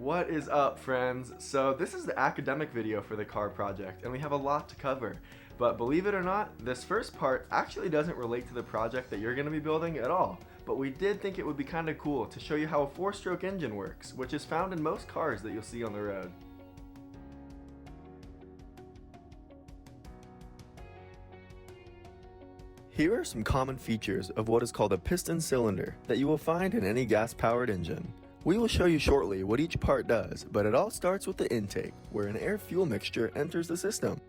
What is up, friends? So this is the academic video for the car project, and we have a lot to cover. But believe it or not, this first part actually doesn't relate to the project that you're going to be building at all. But we did think it would be kind of cool to show you how a four-stroke engine works, which is found in most cars that you'll see on the road. Here are some common features of what is called a piston cylinder that you will find in any gas-powered engine. We will show you shortly what each part does, but it all starts with the intake, where an air-fuel mixture enters the system.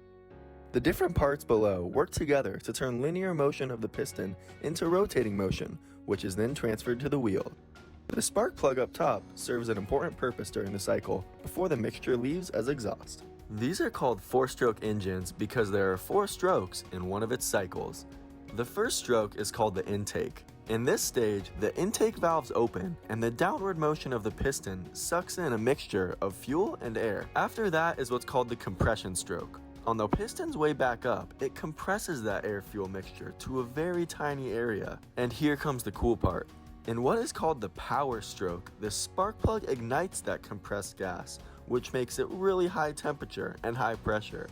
The different parts below work together to turn linear motion of the piston into rotating motion, which is then transferred to the wheel. The spark plug up top serves an important purpose during the cycle before the mixture leaves as exhaust. These are called four-stroke engines because there are 4 strokes in one of its cycles. The first stroke is called the intake. In this stage, the intake valves open and the downward motion of the piston sucks in a mixture of fuel and air. After that is what's called the compression stroke. On the piston's way back up, it compresses that air-fuel mixture to a very tiny area. And here comes the cool part. In what is called the power stroke, the spark plug ignites that compressed gas, which makes it really high temperature and high pressure.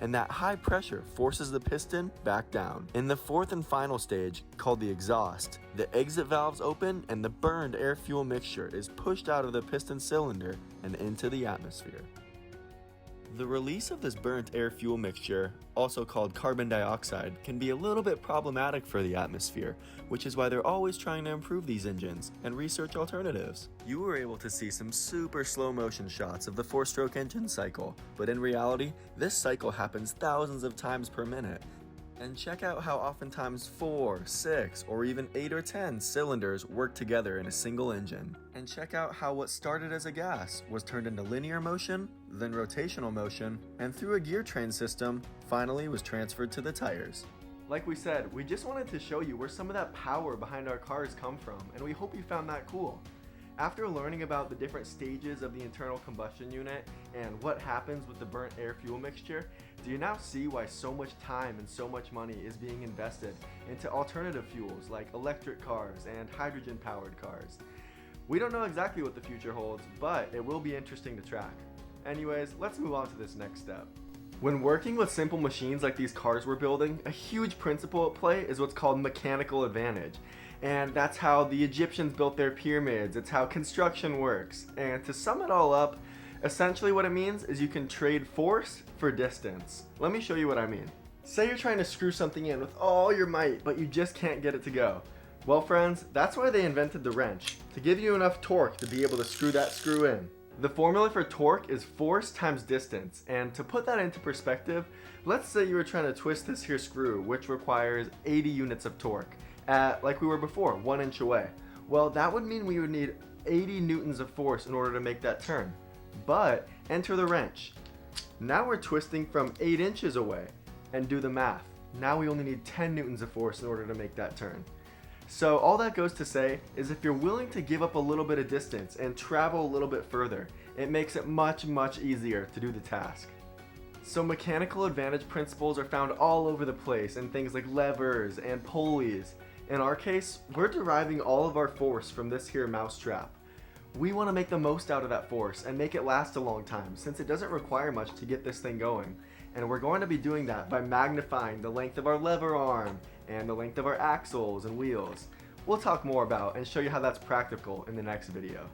And that high pressure forces the piston back down. In the fourth and final stage, called the exhaust, the exit valves open and the burned air-fuel mixture is pushed out of the piston cylinder and into the atmosphere. The release of this burnt air-fuel mixture, also called carbon dioxide, can be a little bit problematic for the atmosphere, which is why they're always trying to improve these engines and research alternatives. You were able to see some super slow motion shots of the four-stroke engine cycle, but in reality, this cycle happens thousands of times per minute. And check out how oftentimes 4, 6, or even 8 or 10 cylinders work together in a single engine. And check out how what started as a gas was turned into linear motion, then rotational motion, and through a gear train system, finally was transferred to the tires. Like we said, we just wanted to show you where some of that power behind our cars come from, and we hope you found that cool. After learning about the different stages of the internal combustion unit and what happens with the burnt air-fuel mixture, do you now see why so much time and so much money is being invested into alternative fuels like electric cars and hydrogen-powered cars? We don't know exactly what the future holds, but it will be interesting to track. Anyways, let's move on to this next step. When working with simple machines like these cars we're building, a huge principle at play is what's called mechanical advantage. And that's how the Egyptians built their pyramids, it's how construction works. And to sum it all up, essentially what it means is you can trade force for distance. Let me show you what I mean. Say you're trying to screw something in with all your might, but you just can't get it to go. Well, friends, that's why they invented the wrench, to give you enough torque to be able to screw that screw in. The formula for torque is force times distance, and to put that into perspective, let's say you were trying to twist this here screw, which requires 80 units of torque, at, like we were before, 1 inch away. Well, that would mean we would need 80 newtons of force in order to make that turn. But enter the wrench. Now we're twisting from 8 inches away, and do the math. Now we only need 10 newtons of force in order to make that turn. So all that goes to say is if you're willing to give up a little bit of distance and travel a little bit further, it makes it much easier to do the task. So mechanical advantage principles are found all over the place in things like levers and pulleys. In our case, we're deriving all of our force from this here mousetrap. We want to make the most out of that force and make it last a long time since it doesn't require much to get this thing going. And we're going to be doing that by magnifying the length of our lever arm and the length of our axles and wheels. We'll talk more about and show you how that's practical in the next video.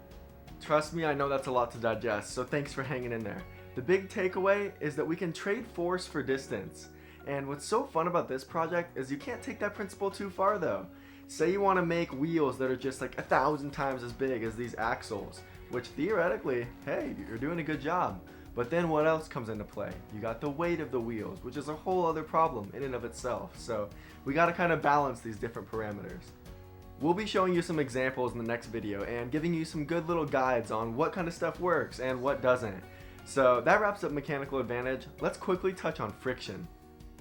Trust me, I know that's a lot to digest, so thanks for hanging in there. The big takeaway is that we can trade force for distance. And what's so fun about this project is you can't take that principle too far though. Say you want to make wheels that are just like 1,000 times as big as these axles, which theoretically, hey, you're doing a good job. But then what else comes into play? You got the weight of the wheels, which is a whole other problem in and of itself. So we got to kind of balance these different parameters. We'll be showing you some examples in the next video and giving you some good little guides on what kind of stuff works and what doesn't. So that wraps up mechanical advantage. Let's quickly touch on friction.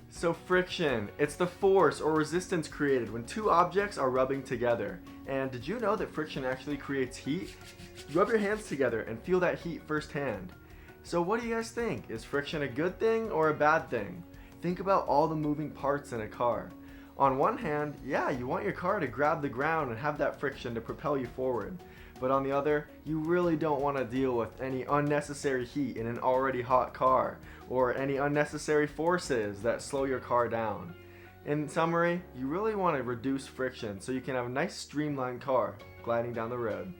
So friction, it's the force or resistance created when 2 objects are rubbing together. And did you know that friction actually creates heat? Rub your hands together and feel that heat firsthand. So what do you guys think? Is friction a good thing or a bad thing? Think about all the moving parts in a car. On one hand, yeah, you want your car to grab the ground and have that friction to propel you forward. But on the other, you really don't want to deal with any unnecessary heat in an already hot car, or any unnecessary forces that slow your car down. In summary, you really want to reduce friction so you can have a nice streamlined car gliding down the road.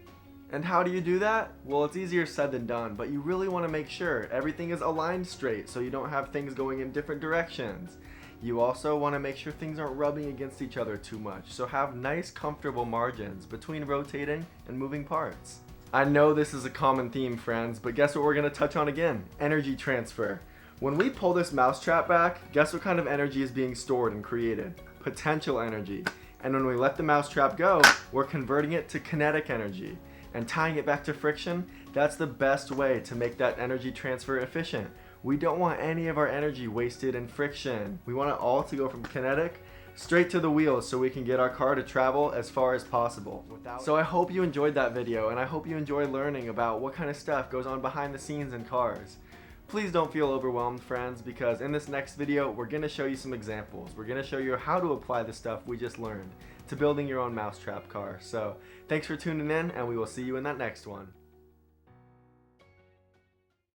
And how do you do that? Well, it's easier said than done, but you really want to make sure everything is aligned straight so you don't have things going in different directions. You also want to make sure things aren't rubbing against each other too much, so have nice comfortable margins between rotating and moving parts. I know this is a common theme, friends, but guess what we're going to touch on again? Energy transfer. When we pull this mousetrap back, guess what kind of energy is being stored and created? Potential energy. And when we let the mousetrap go, we're converting it to kinetic energy. And tying it back to friction, that's the best way to make that energy transfer efficient. We don't want any of our energy wasted in friction. We want it all to go from kinetic straight to the wheels so we can get our car to travel as far as possible. So I hope you enjoyed that video, and I hope you enjoy learning about what kind of stuff goes on behind the scenes in cars. Please don't feel overwhelmed, friends, because in this next video we're going to show you some examples. We're going to show you how to apply the stuff we just learned to building your own mousetrap car. So thanks for tuning in, and we will see you in that next one.